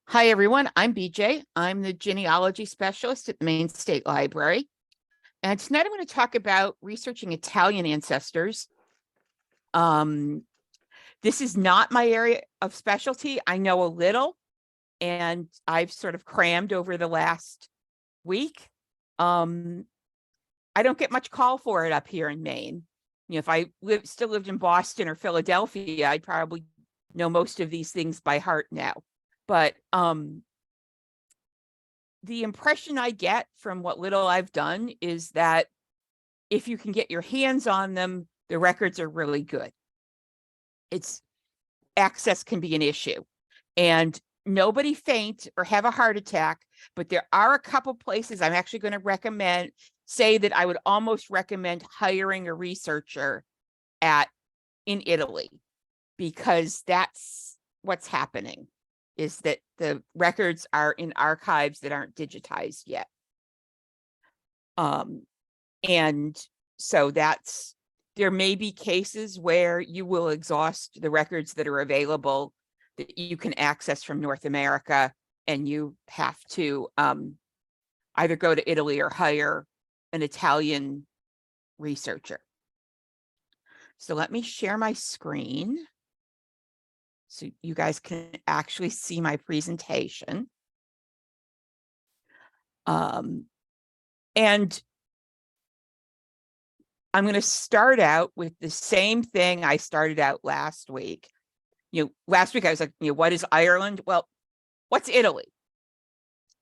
Hi, everyone. I'm BJ. I'm the genealogy specialist at the Maine State Library. And tonight I'm going to talk about researching Italian ancestors. This is not my area of specialty. I know a little, and I've sort of crammed over the last week. I don't get much call for it up here in Maine. If I still lived in Boston or Philadelphia, I'd probably know most of these things by heart now. But the impression I get from what little I've done is that if you can get your hands on them, the records are really good. Access can be an issue, and nobody faint or have a heart attack, but there are a couple places I'm actually going to say that I would almost recommend hiring a researcher in Italy, because that's what's happening, is that the records are in archives that aren't digitized yet. And so there may be cases where you will exhaust the records that are available that you can access from North America, and you have to either go to Italy or hire an Italian researcher. So let me share my screen so you guys can actually see my presentation. And I'm going to start out with the same thing I started out last week. Last week I was like, what is Ireland? Well, what's Italy?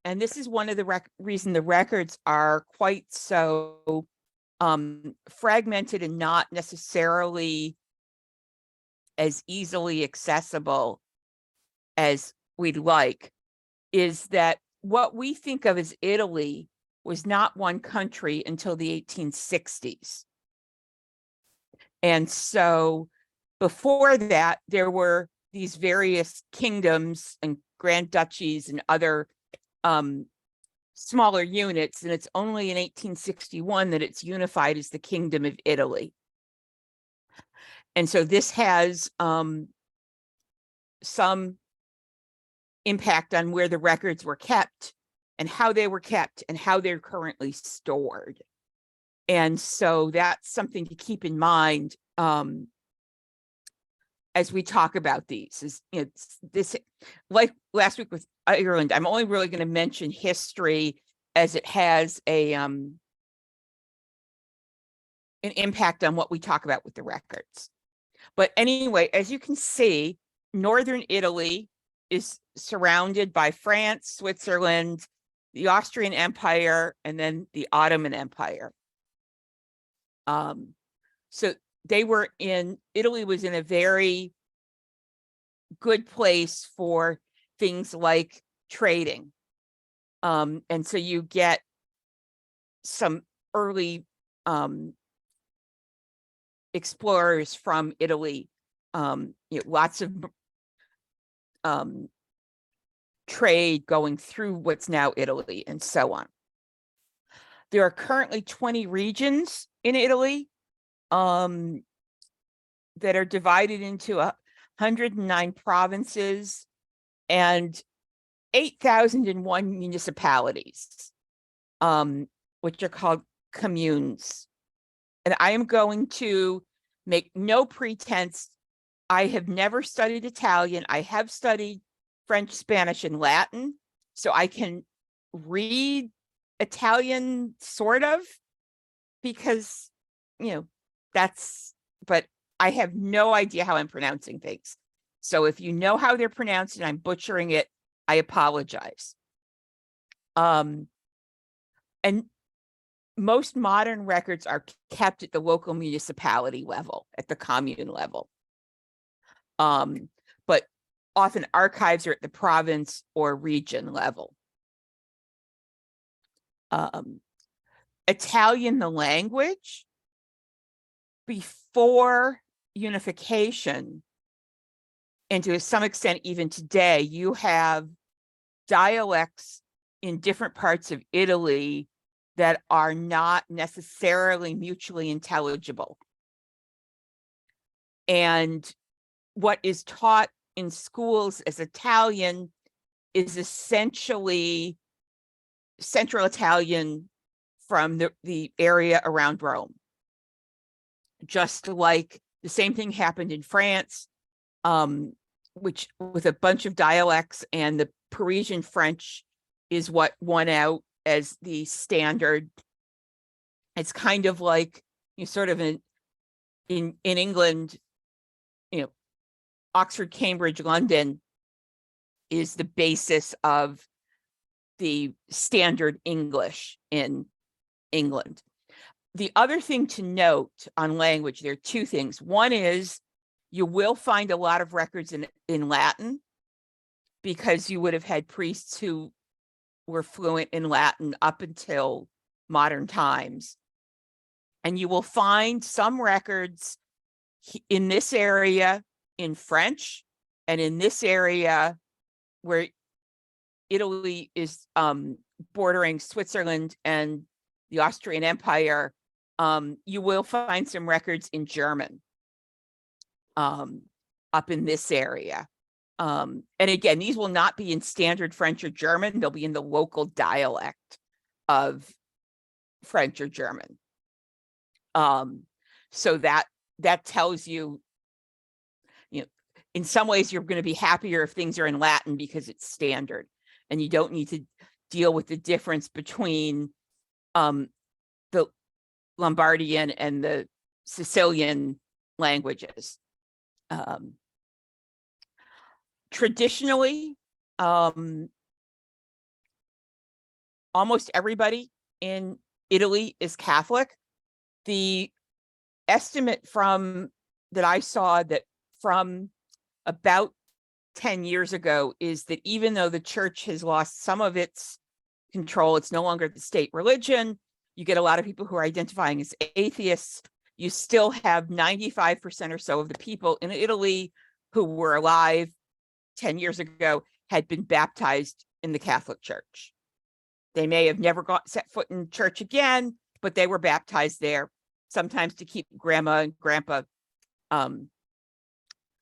And this is one of the reason the records are quite so fragmented and not necessarily as easily accessible as we'd like, is that what we think of as Italy was not one country until the 1860s. And so before that, there were these various kingdoms and grand duchies and other smaller units, and it's only in 1861 that it's unified as the Kingdom of Italy. And so this has some impact on where the records were kept and how they were kept and how they're currently stored. And so that's something to keep in mind as we talk about these. This, like last week with Ireland, I'm only really going to mention history as it has an impact on what we talk about with the records. But anyway, as you can see, northern Italy is surrounded by France, Switzerland, the Austrian Empire, and then the Ottoman Empire. So Italy was in a very good place for things like trading. And so you get some early explorers from Italy, lots of trade going through what's now Italy, and so on. There are currently 20 regions in Italy that are divided into 109 provinces and 8,001 municipalities, which are called communes. And I am going to make no pretense. I have never studied Italian. I have studied French, Spanish, and Latin, so I can read Italian sort of, because, but I have no idea how I'm pronouncing things. So if you know how they're pronounced and I'm butchering it, I apologize. And most modern records are kept at the local municipality level, at the commune level. But often archives are at the province or region level. Italian, the language, before unification, and to some extent even today, you have dialects in different parts of Italy that are not necessarily mutually intelligible. And what is taught in schools as Italian is essentially Central Italian from the area around Rome. Just like the same thing happened in France, which with a bunch of dialects, and the Parisian French is what won out as the standard. It's kind of like sort of in England, Oxford, Cambridge, London is the basis of the standard English in England. The other thing to note on language, there are two things. One is you will find a lot of records in Latin, because you would have had priests who were fluent in Latin up until modern times. And you will find some records in this area in French, and in this area where Italy is bordering Switzerland and the Austrian Empire, you will find some records in German up in this area. And again, these will not be in standard French or German. They'll be in the local dialect of French or German. So that tells you, in some ways you're going to be happier if things are in Latin because it's standard, and you don't need to deal with the difference between the Lombardian and the Sicilian languages. Traditionally, almost everybody in Italy is Catholic. The estimate that I saw that from about 10 years ago is that even though the church has lost some of its control, it's no longer the state religion. You get a lot of people who are identifying as atheists. You still have 95% or so of the people in Italy who were alive 10 years ago had been baptized in the Catholic Church. They may have never set foot in church again, but they were baptized there, sometimes to keep grandma and grandpa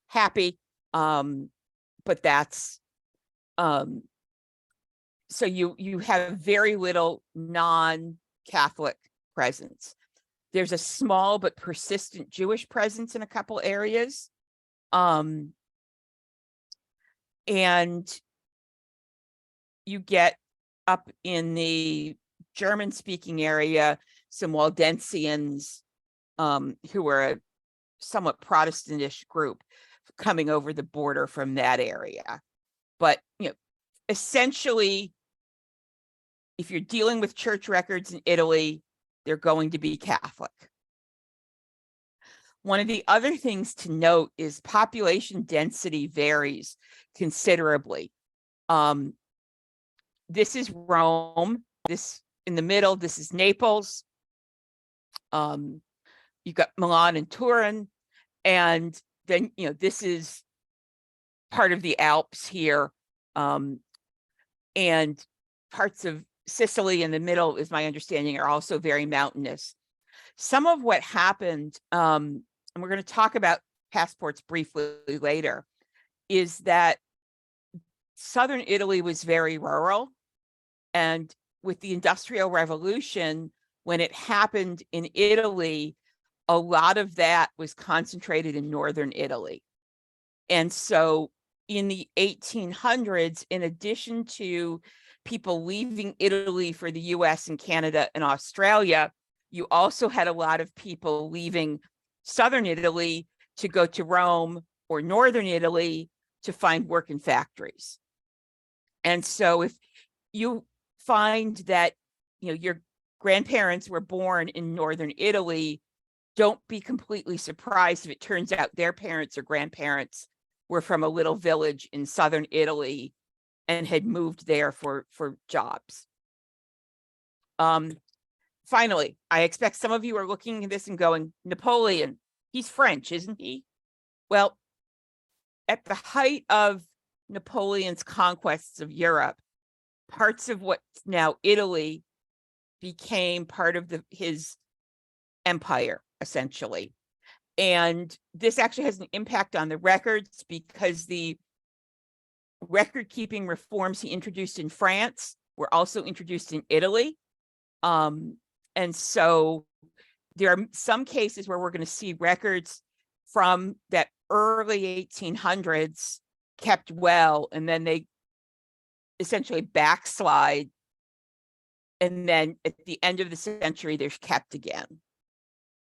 happy. But that's so you have very little non-Catholic presence. There's a small but persistent Jewish presence in a couple areas. And you get up in the German-speaking area some Waldensians, who are a somewhat Protestantish group coming over the border from that area. But, essentially, if you're dealing with church records in Italy, they're going to be Catholic. One of the other things to note is population density varies considerably. This is Rome. This in the middle, this is Naples. You've got Milan and Turin, and then this is part of the Alps here, and parts of Sicily in the middle, is my understanding, are also very mountainous. Some of what happened, and we're going to talk about passports briefly later, is that southern Italy was very rural, and with the Industrial Revolution, when it happened in Italy, a lot of that was concentrated in northern Italy. And so in the 1800s, in addition to people leaving Italy for the US and Canada and Australia, you also had a lot of people leaving southern Italy to go to Rome or northern Italy to find work in factories. And so if you find that your grandparents were born in northern Italy, don't be completely surprised if it turns out their parents or grandparents were from a little village in southern Italy and had moved there for jobs. Finally, I expect some of you are looking at this and going, Napoleon, he's French, isn't he? Well, at the height of Napoleon's conquests of Europe, parts of what's now Italy became part of his empire, essentially. And this actually has an impact on the records, because the record keeping reforms he introduced in France were also introduced in Italy. And so there are some cases where we're going to see records from that early 1800s kept well, and then they essentially backslide. And then at the end of the century, they're kept again.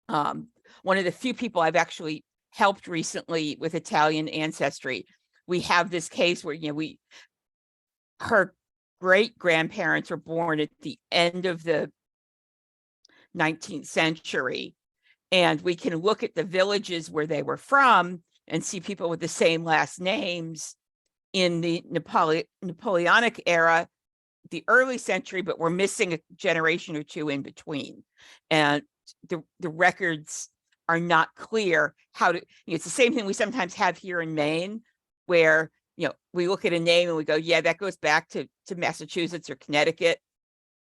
One of the few people I've actually helped recently with Italian ancestry, we have this case where, her great grandparents were born at the end of the 19th century. And we can look at the villages where they were from and see people with the same last names in the Napoleonic era, the early century, but we're missing a generation or two in between. And the records are not clear how to, it's the same thing we sometimes have here in Maine, where, we look at a name and we go, yeah, that goes back to Massachusetts or Connecticut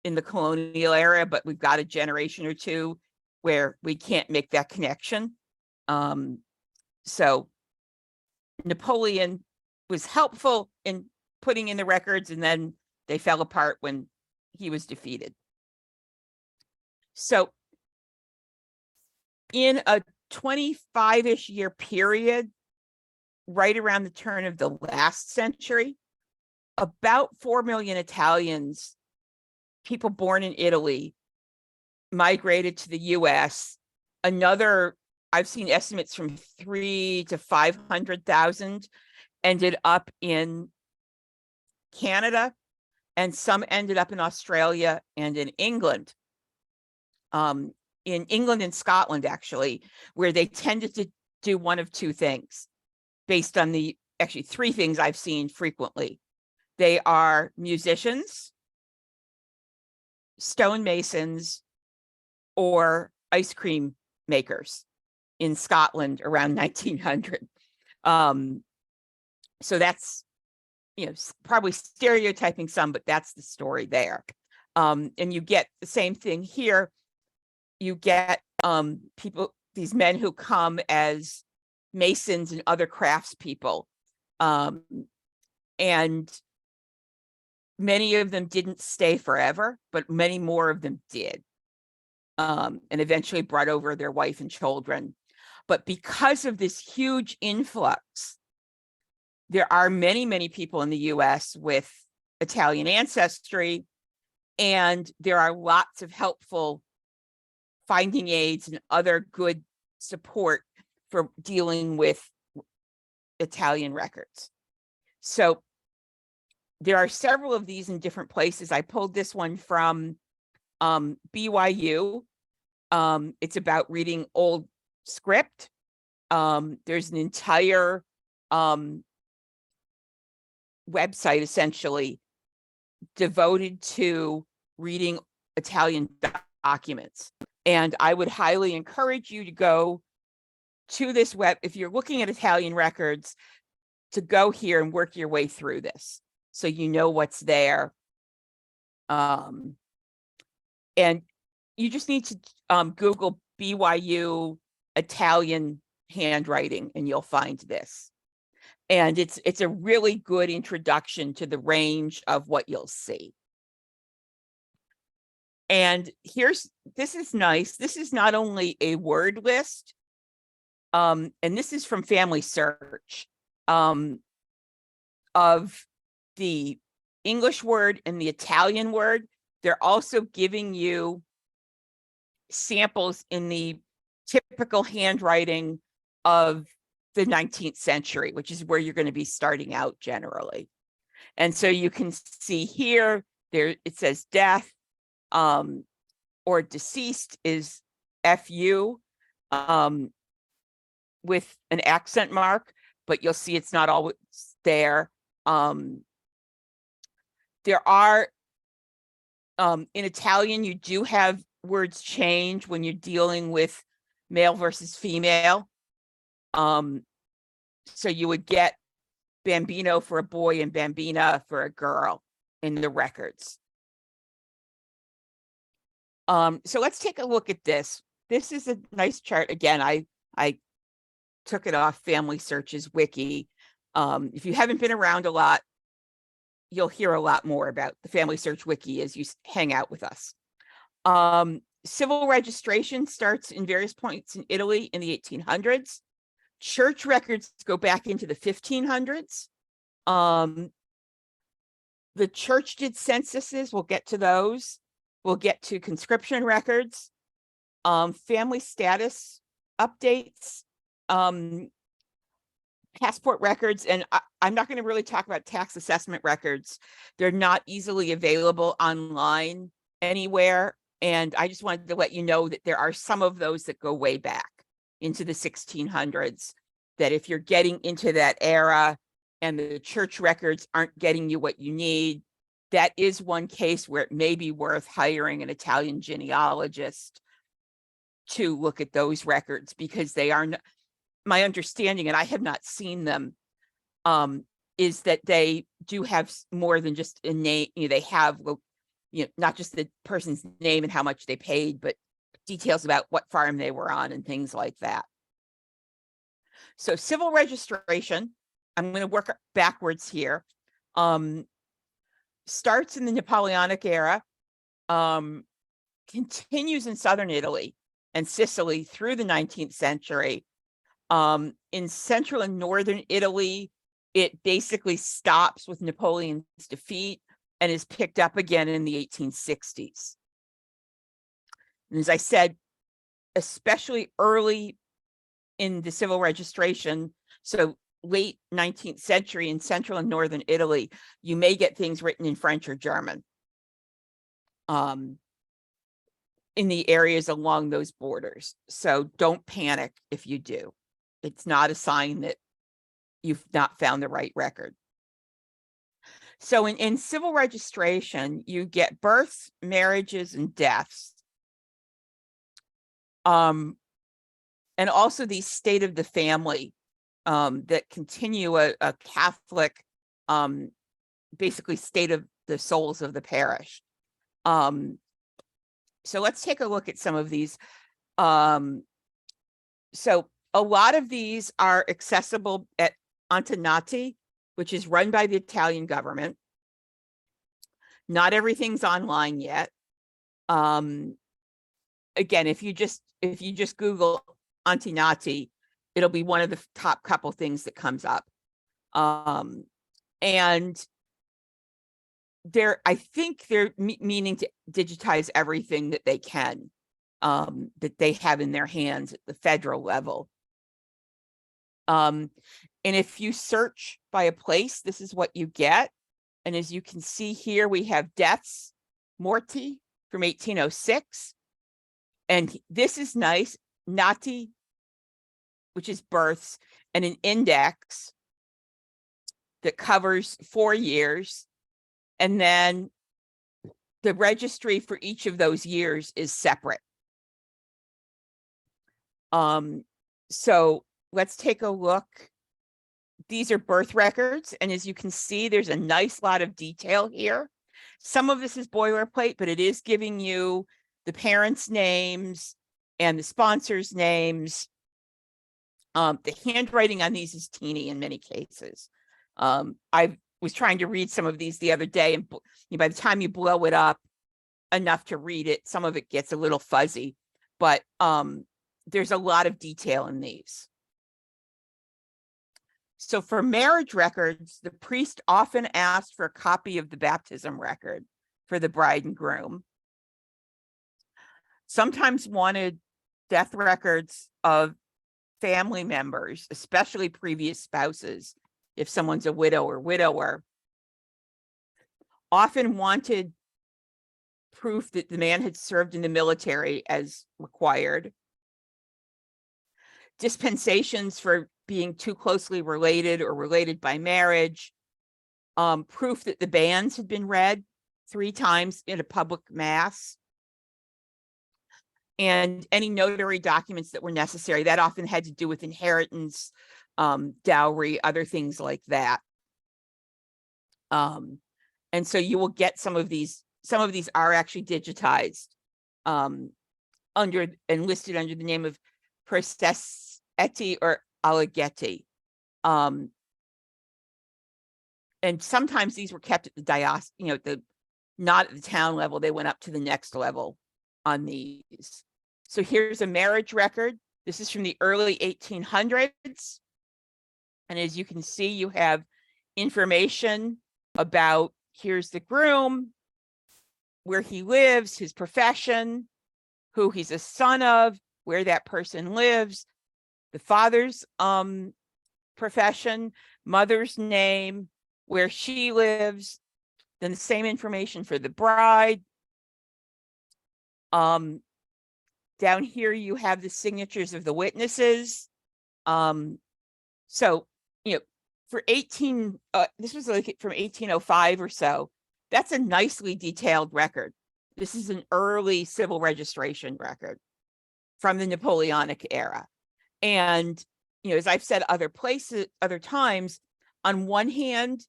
in the colonial era, but we've got a generation or two where we can't make that connection. So Napoleon was helpful in putting in the records, and then they fell apart when he was defeated. So in a 25-ish year period, right around the turn of the last century, about 4 million Italians, people born in Italy, migrated to the US. I've seen estimates from 300,000 to 500,000 ended up in Canada, and some ended up in Australia and in England. In England and Scotland, actually, where they tended to do one of two things based on actually three things I've seen frequently. They are musicians, stonemasons, or ice cream makers in Scotland around 1900. So that's, probably stereotyping some, but that's the story there. And you get the same thing here. You get people, these men who come as masons and other craftspeople. And many of them didn't stay forever, but many more of them did. And eventually brought over their wife and children. But because of this huge influx, there are many, many people in the US with Italian ancestry, and there are lots of helpful finding aids and other good support for dealing with Italian records. So there are several of these in different places. I pulled this one from BYU. It's about reading old script. There's an entire website essentially devoted to reading Italian documents. And I would highly encourage you to go to this web, if you're looking at Italian records, to go here and work your way through this so you know what's there. And you just need to Google BYU Italian handwriting and you'll find this. And it's a really good introduction to the range of what you'll see. And this is nice. This is not only a word list, and this is from Family Search, of the English word and the Italian word. They're also giving you samples in the typical handwriting of the 19th century, which is where you're going to be starting out generally. And so you can see here, it says death, or deceased is FU, with an accent mark, but you'll see it's not always there. There are, in Italian, you do have words change when you're dealing with male versus female. So you would get bambino for a boy and bambina for a girl in the records. So let's take a look at this. This is a nice chart. Again, I took it off Family Search's wiki. If you haven't been around a lot, you'll hear a lot more about the Family Search Wiki as you hang out with us. Civil registration starts in various points in Italy in the 1800s. Church records go back into the 1500s. The church did censuses. We'll get to those. We'll get to conscription records, family status updates, passport records, and I'm not going to really talk about tax assessment records. They're not easily available online anywhere. And I just wanted to let you know that there are some of those that go way back into the 1600s, that if you're getting into that era and the church records aren't getting you what you need, that is one case where it may be worth hiring an Italian genealogist to look at those records, because they are, my understanding, and I have not seen them, is that they do have more than just a name. They have, not just the person's name and how much they paid, but details about what farm they were on and things like that. So civil registration, I'm going to work backwards here, starts in the Napoleonic era, continues in southern Italy and Sicily through the 19th century. In central and northern Italy, it basically stops with Napoleon's defeat and is picked up again in the 1860s. And as I said, especially early in the civil registration, so late 19th century in central and northern Italy, you may get things written in French or German in the areas along those borders. So don't panic if you do. It's not a sign that you've not found the right record. So in civil registration, you get births, marriages, and deaths. And also the state of the family that continue a Catholic, basically state of the souls of the parish. So let's take a look at some of these. So a lot of these are accessible at Antenati, which is run by the Italian government. Not everything's online yet. Again, if you just Google Antenati, it'll be one of the top couple things that comes up. And I think they're meaning to digitize everything that they can, that they have in their hands at the federal level. And if you search by a place, this is what you get. And as you can see here, we have deaths, morti, from 1806. And this is nice, nati, which is births, and an index that covers 4 years. And then the registry for each of those years is separate. So let's take a look. These are birth records. And as you can see, there's a nice lot of detail here. Some of this is boilerplate, but it is giving you the parents' names and the sponsors' names. The handwriting on these is teeny in many cases. I was trying to read some of these the other day, and by the time you blow it up enough to read it, some of it gets a little fuzzy, but there's a lot of detail in these. So for marriage records, the priest often asked for a copy of the baptism record for the bride and groom. Sometimes wanted death records of family members, especially previous spouses, if someone's a widow or widower. Often wanted proof that the man had served in the military as required. Dispensations for being too closely related or related by marriage. Proof that the banns had been read 3 times in a public mass. And any notary documents that were necessary. That often had to do with inheritance, dowry, other things like that. And so you will get some of these are actually digitized under and listed under the name of Prestessetti or Alleghetti. and sometimes these were kept at the not at the town level. They went up to the next level on these. So here's a marriage record. This is from the early 1800s. And as you can see, you have information about, here's the groom, where he lives, his profession, who he's a son of, where that person lives, the father's profession, mother's name, where she lives, then the same information for the bride. Down here, you have the signatures of the witnesses. So, for this was like from 1805 or so. That's a nicely detailed record. This is an early civil registration record from the Napoleonic era. And, as I've said other times, on one hand,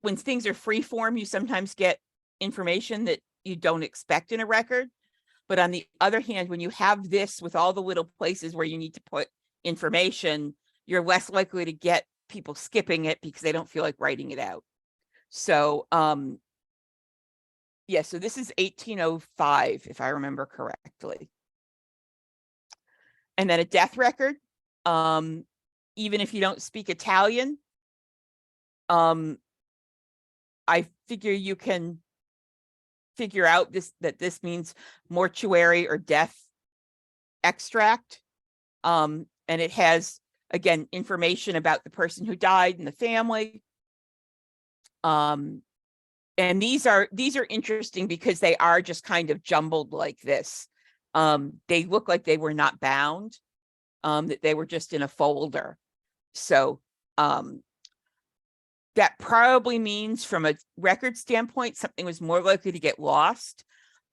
when things are free form, you sometimes get information that you don't expect in a record. But on the other hand, when you have this with all the little places where you need to put information, you're less likely to get people skipping it because they don't feel like writing it out. So, so this is 1805, if I remember correctly. And then a death record. Even if you don't speak Italian, I figure you can figure out that this means mortuary or death extract. And it has, again, information about the person who died and the family. And these are interesting because they are just kind of jumbled like this. They look like they were not bound, that they were just in a folder. So that probably means from a record standpoint, something was more likely to get lost.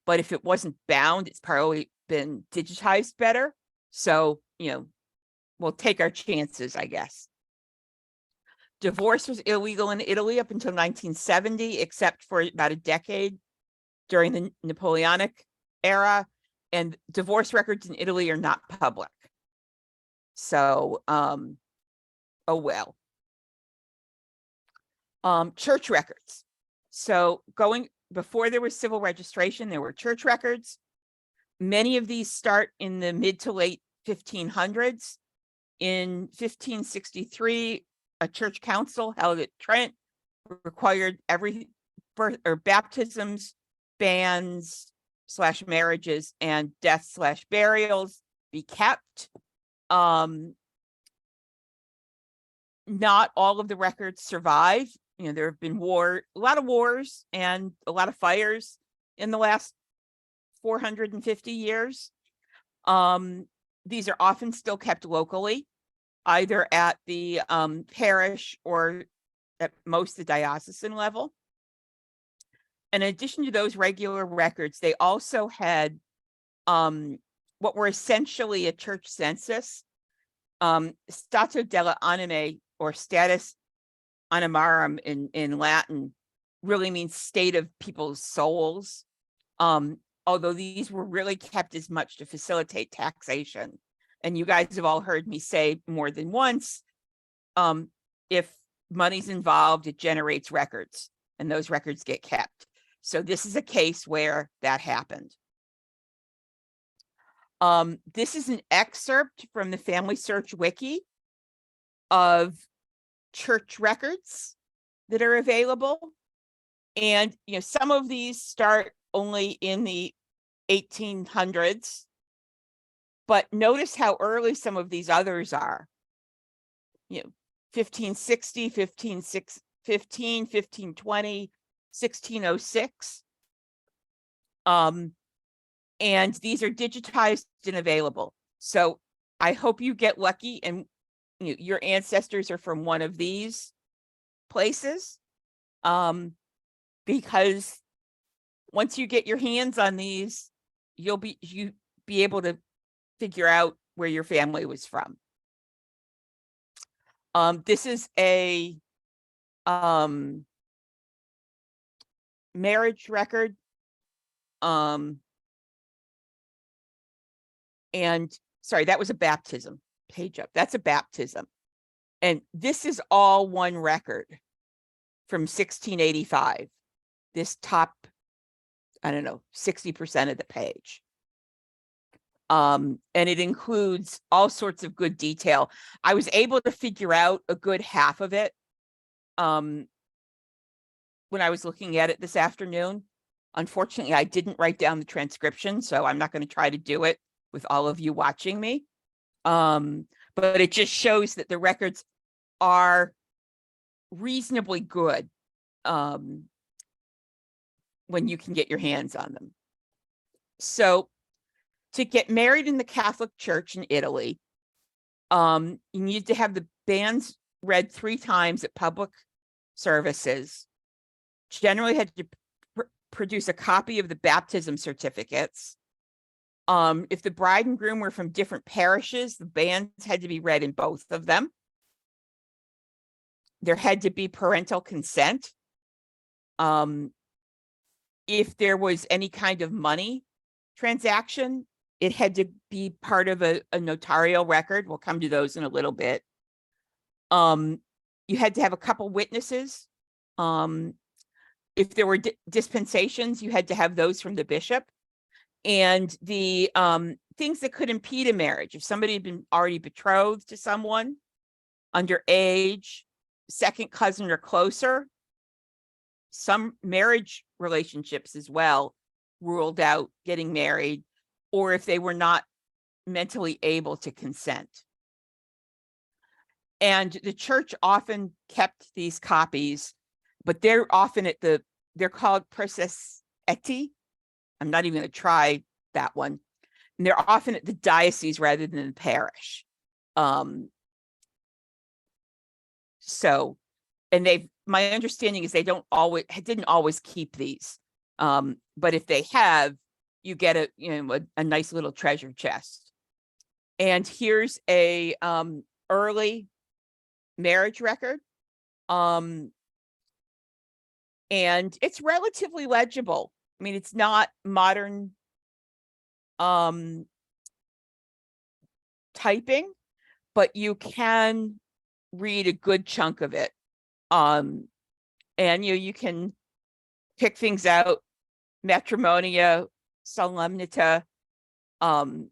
But if it wasn't bound, it's probably been digitized better. So, we'll take our chances, I guess. Divorce was illegal in Italy up until 1970, except for about a decade during the Napoleonic era. And divorce records in Italy are not public. So, oh well. Church records. So before there was civil registration, there were church records. Many of these start in the mid to late 1500s. In 1563, a church council held at Trent required every birth or baptisms, bans / marriages, and deaths / burials be kept. Not all of the records survive. There have been a lot of wars and a lot of fires in the last 450 years. These are often still kept locally, either at the parish or at most the diocesan level. In addition to those regular records, they also had what were essentially a church census. Stato delle anime, or status animarum in Latin, really means state of people's souls. Although these were really kept as much to facilitate taxation. And you guys have all heard me say more than once, if money's involved, it generates records, and those records get kept. So this is a case where that happened. This is an excerpt from the Family Search Wiki of church records that are available. And, some of these start only in the 1800s, but notice how early some of these others are. 1560, 1520, 1606. And these are digitized and available. So I hope you get lucky and your ancestors are from one of these places, because once you get your hands on these, you'll be able to figure out where your family was from. This is a marriage record. And sorry, that was a baptism. Page up. That's a baptism. And this is all one record. from 1685. This top, I don't know, 60% of the page. And it includes all sorts of good detail. I was able to figure out a good half of it when I was looking at it this afternoon. Unfortunately, I didn't write down the transcription, so I'm not going to try to do it with all of you watching me. But it just shows that the records are reasonably good when you can get your hands on them. So to get married in the Catholic Church in Italy, you need to have the banns read 3 times at public services. Generally had to produce a copy of the baptism certificates. If the bride and groom were from different parishes, the banns had to be read in both of them. There had to be parental consent. If there was any kind of money transaction, it had to be part of a notarial record. We'll come to those in a little bit. You had to have a couple witnesses. If there were dispensations, you had to have those from the bishop. And the things that could impede a marriage, if somebody had been already betrothed to someone, underage, second cousin or closer, some marriage relationships as well ruled out getting married, or if they were not mentally able to consent. And the church often kept these copies, but they're often they're called processetti. I'm not even going to try that one. And they're often at the diocese rather than the parish. So, and my understanding is they didn't always keep these. But if they have, you get a nice little treasure chest. And here's a early marriage record. And it's relatively legible. I mean, it's not modern typing, but you can read a good chunk of it. And you can pick things out, matrimonia, solemnita. And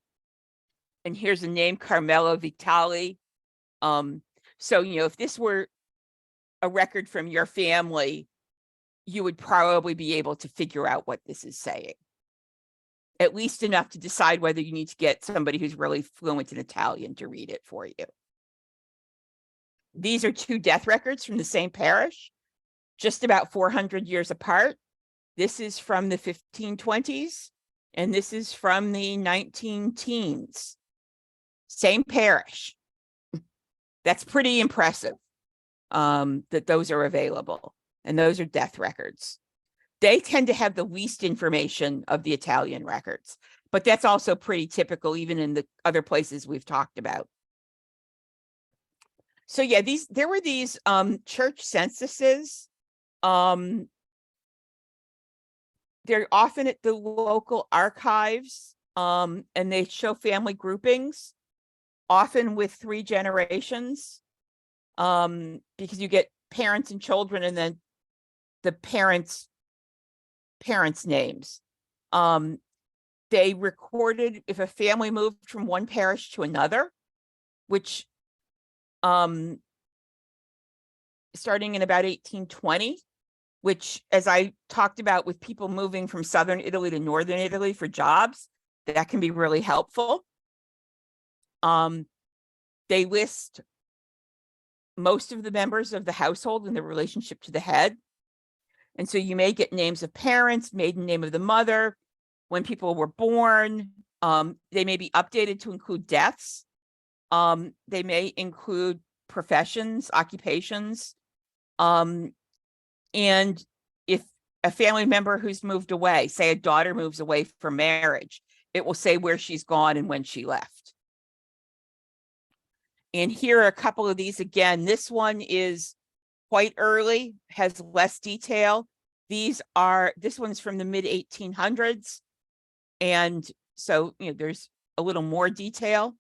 here's a name, Carmelo Vitali. So, if this were a record from your family, you would probably be able to figure out what this is saying, at least enough to decide whether you need to get somebody who's really fluent in Italian to read it for you. These are 2 death records from the same parish, just about 400 years apart. This is from the 1520s, and this is from the 19 teens. Same parish. That's pretty impressive that those are available. And those are death records. They tend to have the least information of the Italian records, but that's also pretty typical even in the other places we've talked about. So yeah, there were these church censuses. They're often at the local archives, and they show family groupings, often with 3 generations, because you get parents and children and then the parents' names. They recorded if a family moved from one parish to another, which starting in about 1820, which, as I talked about with people moving from southern Italy to northern Italy for jobs, that can be really helpful. They list most of the members of the household and the relationship to the head. And so you may get names of parents, maiden name of the mother, when people were born. They may be updated to include deaths. They may include professions, occupations. And if a family member who's moved away, say a daughter moves away for marriage, it will say where she's gone and when she left. And here are a couple of these again. This one is quite early, has less detail. This one's from the mid 1800s. And so, there's a little more detail.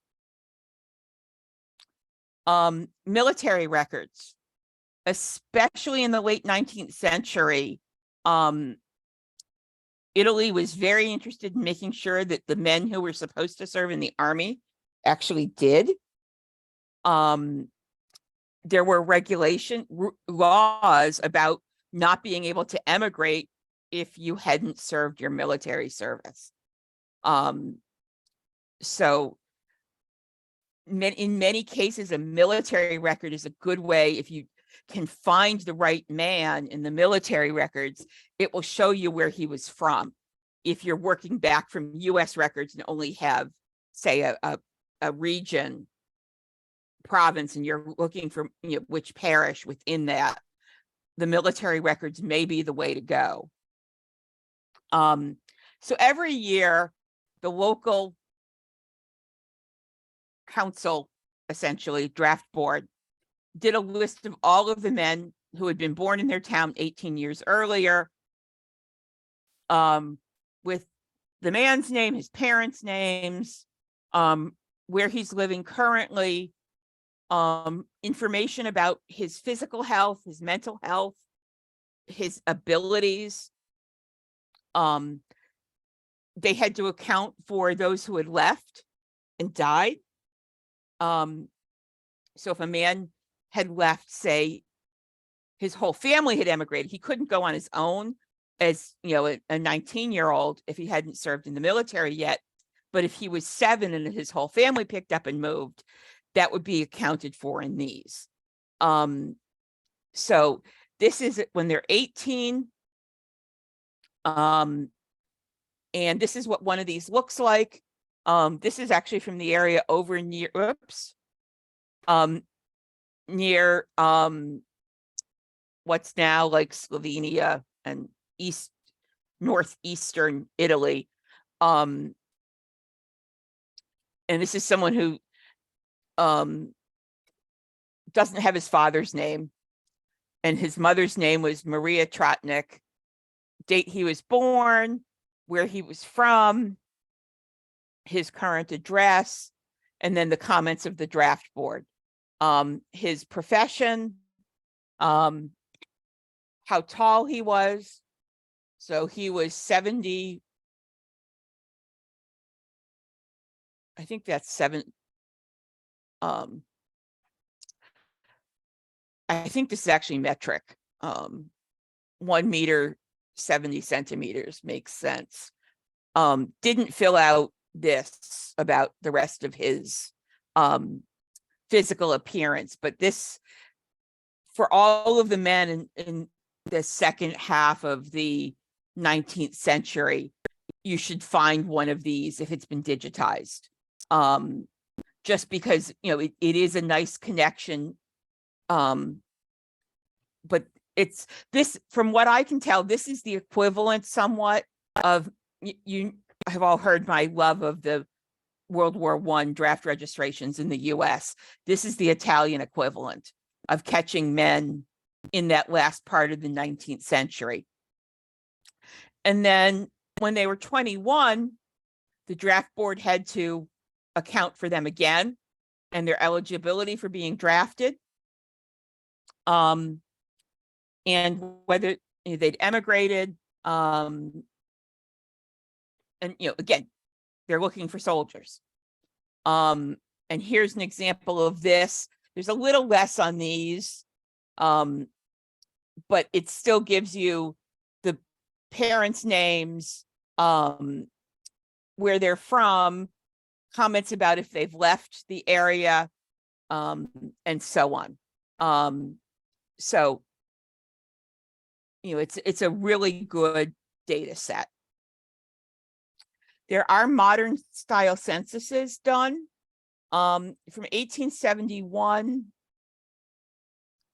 Military records. especially in the late 19th century, Italy was very interested in making sure that the men who were supposed to serve in the army actually did. There were laws about not being able to emigrate if you hadn't served your military service. So in many cases, a military record is a good way. If you can find the right man in the military records, it will show you where he was from. If you're working back from US records and only have, say, a region, province, and you're looking for which parish within that, the military records may be the way to go. So every year, the local council, essentially draft board, did a list of all of the men who had been born in their town 18 years earlier, with the man's name, his parents' names, where he's living currently, information about his physical health, his mental health, his abilities. They had to account for those who had left and died. So if a man had left, say, his whole family had emigrated, he couldn't go on his own as a 19-year-old if he hadn't served in the military yet. But if he was 7 and his whole family picked up and moved, that would be accounted for in these. So this is when they're 18. And this is what one of these looks like. This is actually from the area over near, near what's now like Slovenia and northeastern Italy. And this is someone who doesn't have his father's name, and his mother's name was Maria Trotnik. Date he was born, where he was from, his current address, and then the comments of the draft board. His profession, how tall he was. So he was 70. I think that's 7. I think this is actually metric. 1 meter, 70 centimeters makes sense. Didn't fill out this about the rest of his physical appearance, but this, for all of the men in the second half of the 19th century, you should find one of these if it's been digitized. Just because, it is a nice connection. But it's this, from what I can tell, this is the equivalent somewhat of, you have all heard my love of the World War I draft registrations in the US. This is the Italian equivalent of catching men in that last part of the 19th century. And then when they were 21, the draft board had to account for them again and their eligibility for being drafted. And whether they'd emigrated, and again, they're looking for soldiers. And here's an example of this. There's a little less on these, but it still gives you the parents' names, where they're from, comments about if they've left the area, and so on. So, it's a really good data set. There are modern style censuses done, from 1871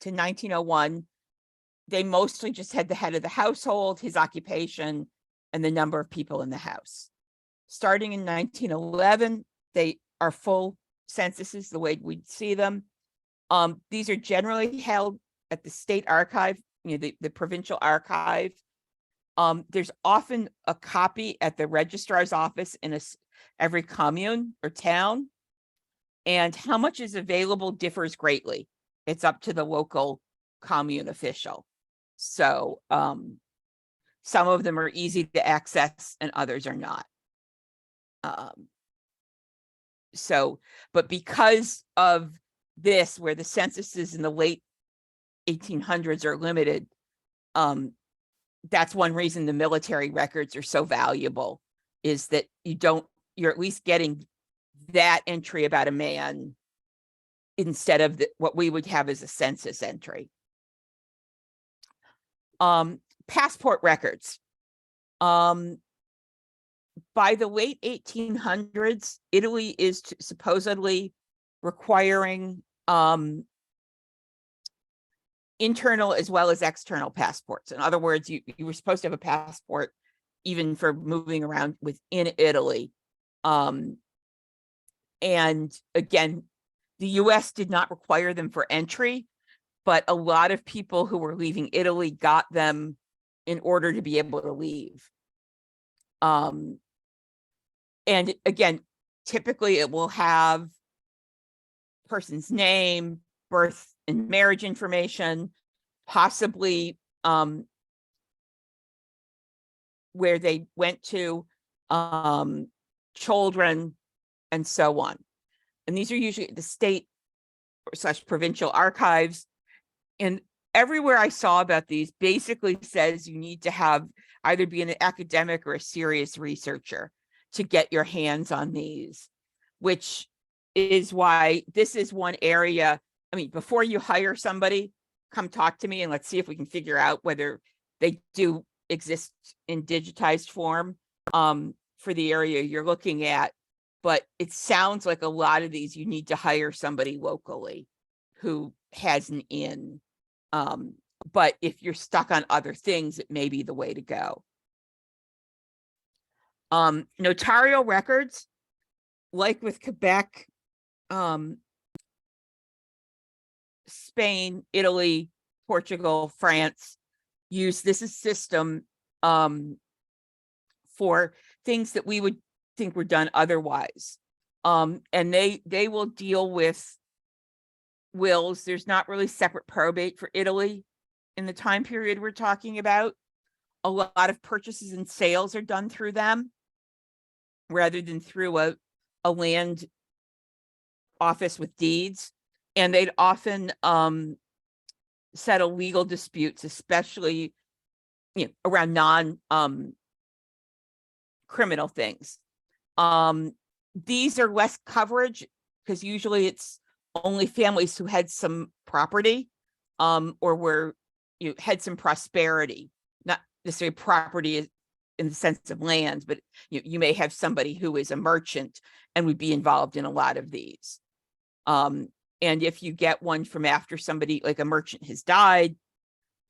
to 1901. They mostly just had the head of the household, his occupation, and the number of people in the house. Starting in 1911, they are full censuses the way we'd see them. These are generally held at the state archive, the provincial archive. There's often a copy at the registrar's office in every commune or town, and how much is available differs greatly. It's up to the local commune official. So some of them are easy to access and others are not. But because of this, where the censuses in the late 1800s are limited, that's one reason the military records are so valuable, is that you're at least getting that entry about a man instead of what we would have as a census entry. Passport records. By the late 1800s, Italy is supposedly requiring internal as well as external passports. In other words, you were supposed to have a passport even for moving around within Italy. And again, the US did not require them for entry, but a lot of people who were leaving Italy got them in order to be able to leave. And again, typically it will have person's name, birth and marriage information, possibly where they went to, children, and so on. And these are usually the state / provincial archives. And everywhere I saw about these basically says you need to have either be an academic or a serious researcher to get your hands on these, which is why this is one area. I mean, before you hire somebody, come talk to me and let's see if we can figure out whether they do exist in digitized form for the area you're looking at. But it sounds like a lot of these you need to hire somebody locally who has an in. But if you're stuck on other things, it may be the way to go. Notarial records, like with Quebec, Spain, Italy, Portugal, France, use this as system for things that we would think were done otherwise. And they will deal with wills. There's not really separate probate for Italy in the time period we're talking about. A lot of purchases and sales are done through them rather than through a land office with deeds. And they'd often settle legal disputes, especially around non-criminal things. These are less coverage because usually it's only families who had some property or had some prosperity, not necessarily property in the sense of land, but you may have somebody who is a merchant and would be involved in a lot of these. And if you get one from after somebody like a merchant has died,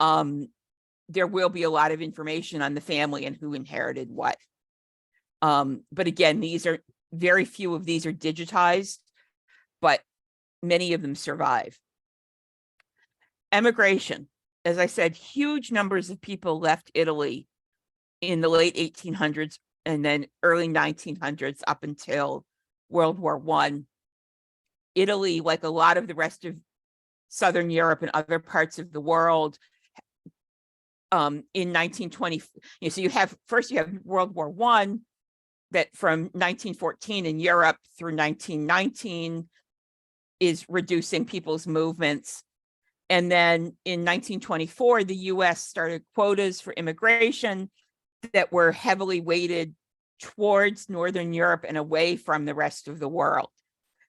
there will be a lot of information on the family and who inherited what. But again, very few of these are digitized, but many of them survive. Emigration. As I said, huge numbers of people left Italy in the late 1800s and then early 1900s up until World War I. Italy, like a lot of the rest of Southern Europe and other parts of the world, in 1920, so you have World War I, that from 1914 in Europe through 1919 is reducing people's movements. And then in 1924, the US started quotas for immigration that were heavily weighted towards Northern Europe and away from the rest of the world.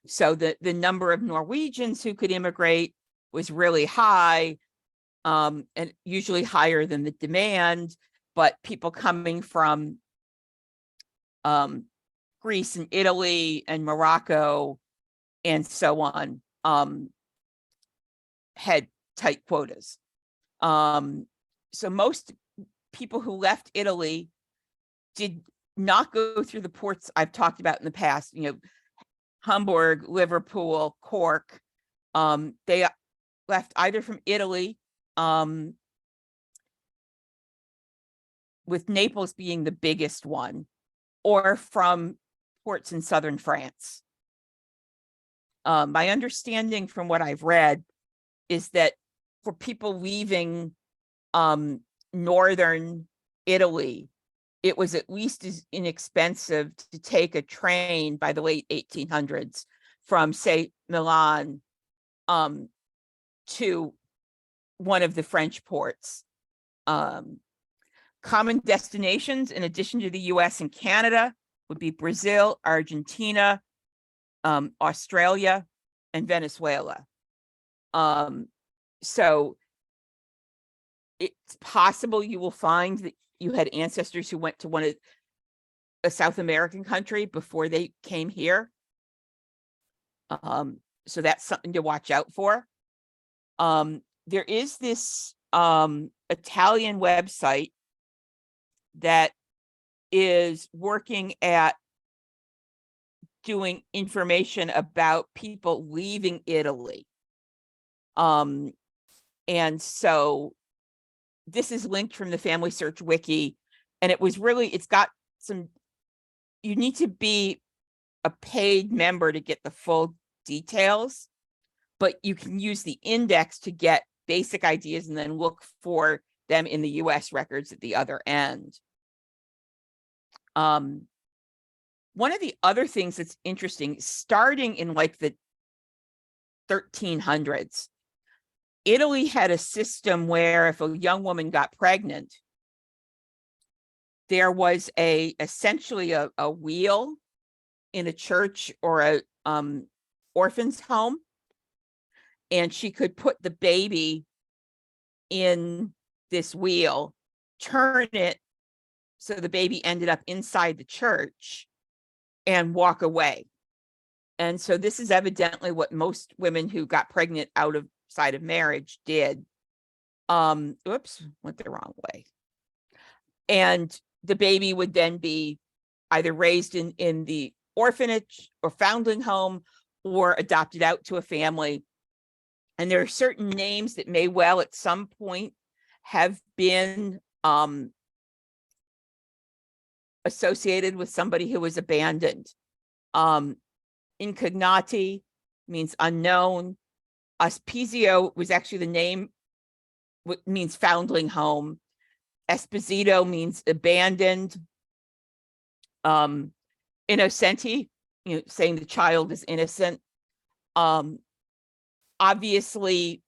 So the number of Norwegians who could immigrate was really high, and usually higher than the demand, but people coming from Greece and Italy and Morocco and so on had tight quotas. So most people who left Italy did not go through the ports I've talked about in the past, Hamburg, Liverpool, Cork. They left either from Italy, with Naples being the biggest one, or from ports in southern France. My understanding from what I've read is that for people leaving northern Italy, it was at least as inexpensive to take a train by the late 1800s from, say, Milan to one of the French ports. Common destinations, in addition to the US and Canada, would be Brazil, Argentina, Australia, and Venezuela. So it's possible you will find that you had ancestors who went to one of a South American country before they came here. So that's something to watch out for. There is this Italian website that is working at doing information about people leaving Italy. And so this is linked from the Family Search Wiki, and it's got some, you need to be a paid member to get the full details, but you can use the index to get basic ideas and then look for them in the US records at the other end. One of the other things that's interesting, starting in like the 1300s, Italy had a system where if a young woman got pregnant, there was essentially a wheel in a church or a orphan's home, and she could put the baby in this wheel, turn it so the baby ended up inside the church, and walk away. And so this is evidently what most women who got pregnant outside of marriage did. Oops, went the wrong way. And the baby would then be either raised in the orphanage or foundling home or adopted out to a family. And there are certain names that may well at some point have been associated with somebody who was abandoned. Incognati means unknown. Ospizio was actually the name, means foundling home. Esposito means abandoned. Innocenti, saying the child is innocent. Obviously,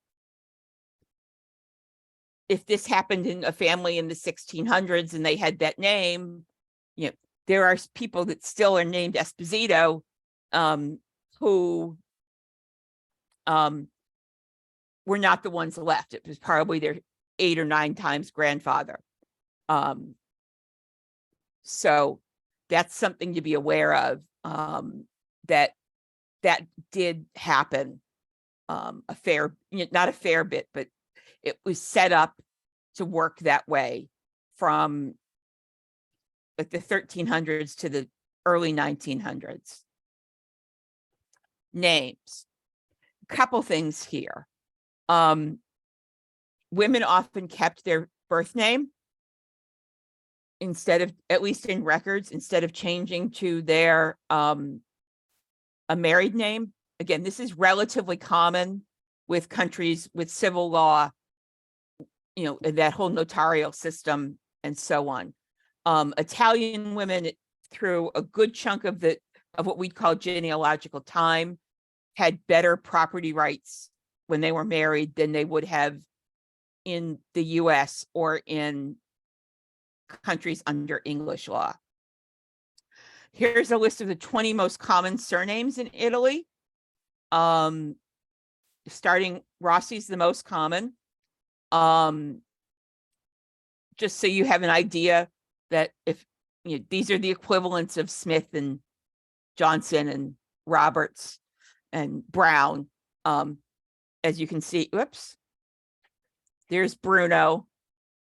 if this happened in a family in the 1600s and they had that name, there are people that still are named Esposito who were not the ones left. It was probably their 8 or 9 times grandfather. So that's something to be aware of, that did happen not a fair bit, but it was set up to work that way from like the 1300s to the early 1900s. Names. A couple things here. Women often kept their birth name instead of, at least in records, instead of changing to their a married name. Again, this is relatively common with countries with civil law, that whole notarial system and so on. Italian women, through a good chunk of what we'd call genealogical time, had better property rights when they were married than they would have in the US or in countries under English law. Here's a list of the 20 most common surnames in Italy. Starting, Rossi's the most common. Just so you have an idea that if these are the equivalents of Smith and Johnson and Roberts and Brown. As you can see, whoops, there's Bruno.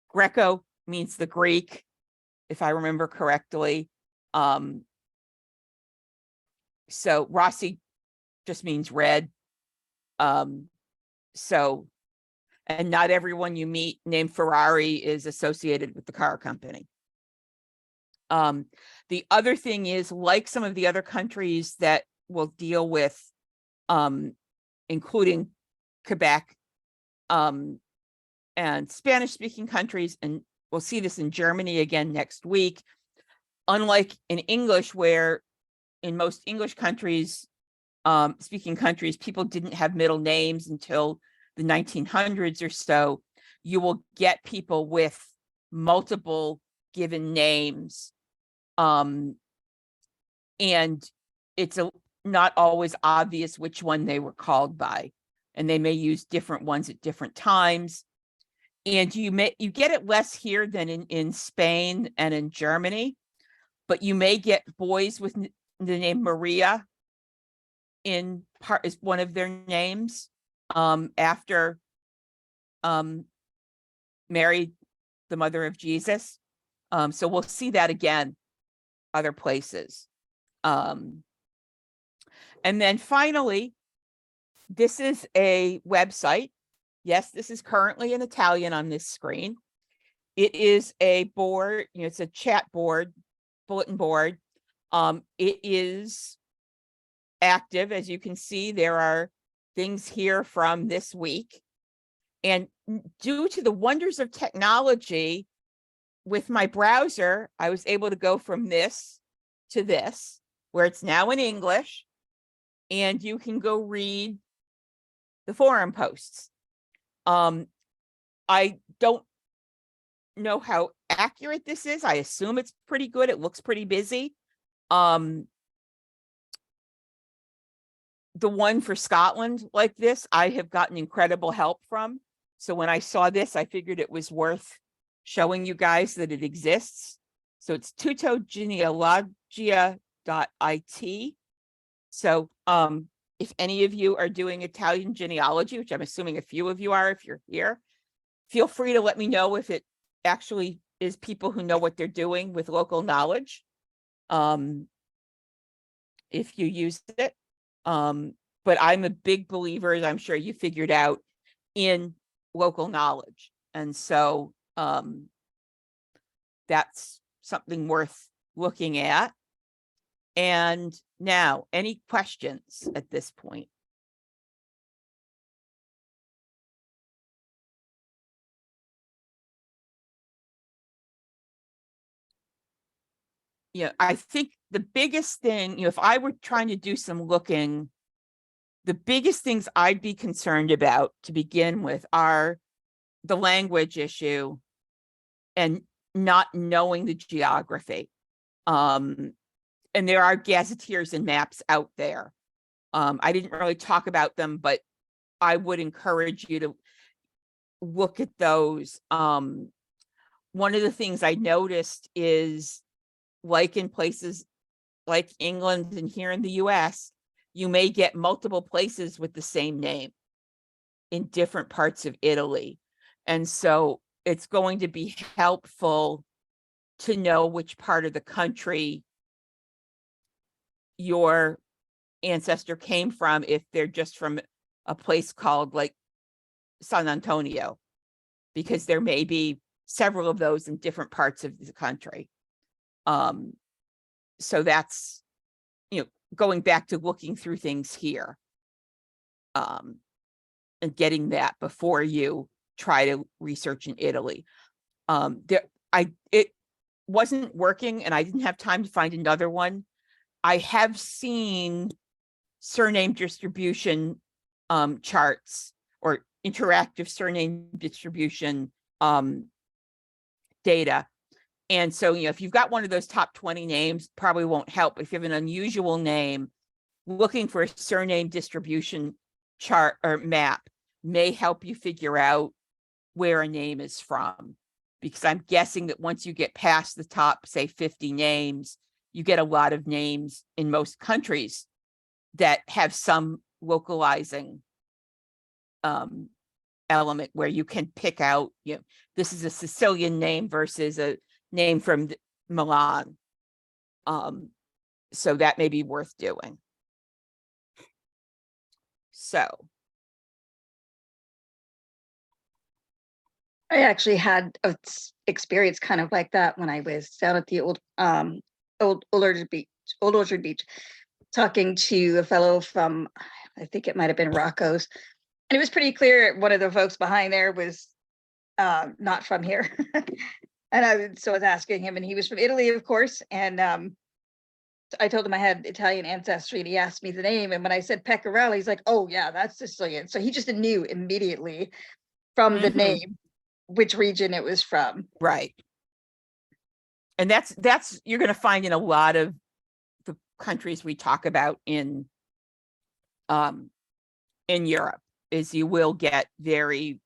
Greco means the Greek, if I remember correctly. So Rossi just means red. So, and not everyone you meet named Ferrari is associated with the car company. The other thing is, like some of the other countries that we'll deal with, including Quebec and Spanish speaking countries, and we'll see this in Germany again next week. Unlike in English, where in most English countries, speaking countries, people didn't have middle names until the 1900s or so, you will get people with multiple given names. And it's not always obvious which one they were called by, and they may use different ones at different times. And you get it less here than in Spain and in Germany, but you may get boys with the name Maria in part is one of their names, after Mary, the mother of Jesus. So we'll see that again other places. And then finally, this is a website. Yes, this is currently in Italian on this screen. It is a board, it's a chat board, bulletin board. It is active. As you can see, there are things here from this week. And due to the wonders of technology, with my browser, I was able to go from this to this, where it's now in English, and you can go read the forum posts. I don't know how accurate this is. I assume it's pretty good. It looks pretty busy. The one for Scotland like this, I have gotten incredible help from. So when I saw this, I figured it was worth showing you guys that it exists. So it's tutogenealogia.it. So if any of you are doing Italian genealogy, which I'm assuming a few of you are if you're here, feel free to let me know if it actually is people who know what they're doing with local knowledge, if you use it. But I'm a big believer, as I'm sure you figured out, in local knowledge. And so that's something worth looking at. And now, any questions at this point? Yeah, I think the biggest thing, if I were trying to do some looking, the biggest things I'd be concerned about to begin with are the language issue and not knowing the geography. And there are gazetteers and maps out there. I didn't really talk about them, but I would encourage you to look at those. One of the things I noticed is, like in places like England and here in the US, you may get multiple places with the same name in different parts of Italy. And so it's going to be helpful to know which part of the country your ancestor came from, if they're just from a place called like San Antonio, because there may be several of those in different parts of the country. So that's, going back to looking through things here, and getting that before you try to research in Italy. It wasn't working and I didn't have time to find another one. I have seen surname distribution charts or interactive surname distribution data. And so, if you've got one of those top 20 names, probably won't help. If you have an unusual name, looking for a surname distribution chart or map may help you figure out where a name is from. Because I'm guessing that once you get past the top, say 50 names, you get a lot of names in most countries that have some localizing element where you can pick out, this is a Sicilian name versus a name from Milan. So that may be worth doing. So I actually had an experience kind of like that when I was down at the old Orchard Beach, talking to a fellow from, I think it might have been Rocco's, And it was pretty clear one of the folks behind there was not from here. And I was asking him, and he was from Italy, of course. And I told him I had Italian ancestry, and he asked me the name. And when I said Pecorella, he's like, "Oh yeah, that's Sicilian." So he just knew immediately from the name which region it was from. Right. And that's you're going to find in a lot of the countries we talk about in Europe, is you will get very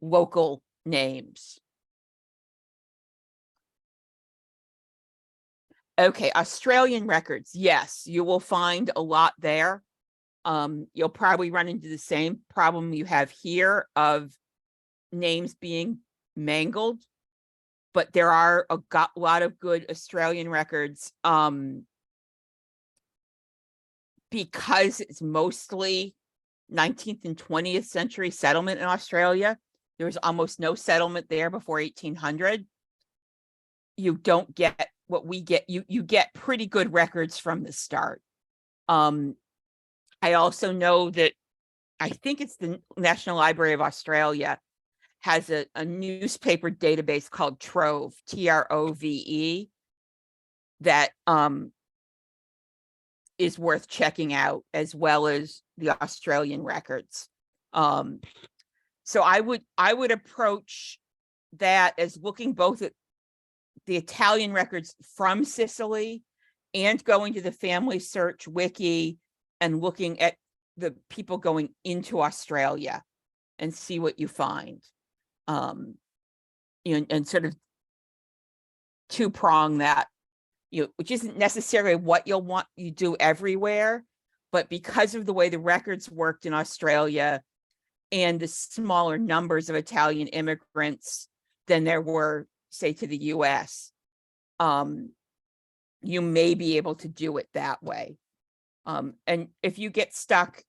local names. Okay, Australian records. Yes, you will find a lot there. You'll probably run into the same problem you have here of names being mangled, but there are a lot of good Australian records. Because it's mostly 19th and 20th century settlement in Australia, there was almost no settlement there before 1800. You don't get what we get. You get pretty good records from the start. I also know that I think it's the National Library of Australia has a newspaper database called Trove, Trove, that is worth checking out, as well as the Australian records. So I would approach that as looking both at the Italian records from Sicily and going to the Family Search Wiki and looking at the people going into Australia and see what you find. And sort of two-prong that, which isn't necessarily what you do everywhere, but because of the way the records worked in Australia and the smaller numbers of Italian immigrants than there were, say, to the US, you may be able to do it that way. And if you get stuck,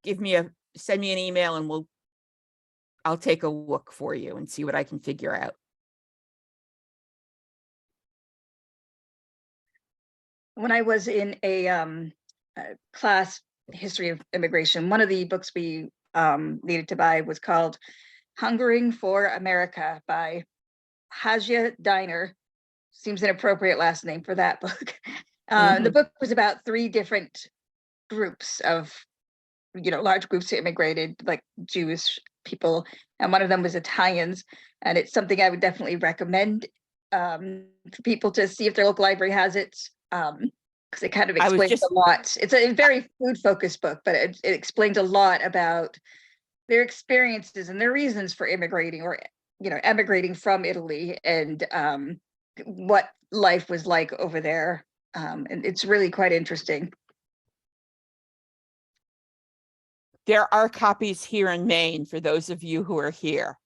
send me an email and I'll take a look for you and see what I can figure out. When I was in a class, history of immigration, one of the books we needed to buy was called Hungering for America by Haja Diner. Seems an appropriate last name for that book. The book was about 3 different groups of, large groups who immigrated, like Jewish people, and one of them was Italians. And it's something I would definitely recommend for people to see if their local library has it, because it kind of explains a lot. It's a very food-focused book, but it explains a lot about their experiences and their reasons for immigrating, or emigrating from Italy, and what life was like over there. And it's really quite interesting. There are copies here in Maine for those of you who are here.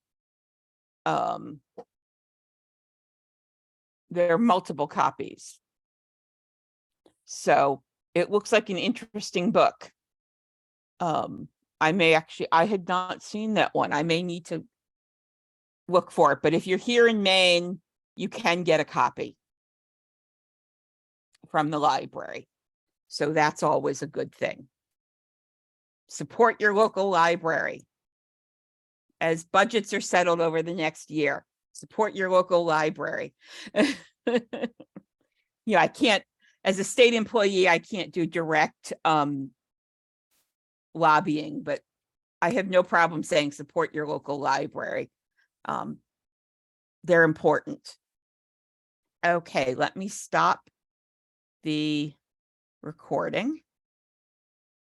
There are multiple copies. So it looks like an interesting book. I had not seen that one. I may need to look for it, but if you're here in Maine, you can get a copy from the library. So that's always a good thing. Support your local library. As budgets are settled over the next year, support your local library. I can't, as a state employee, I can't do direct lobbying, but I have no problem saying support your local library. They're important. Okay, let me stop the recording.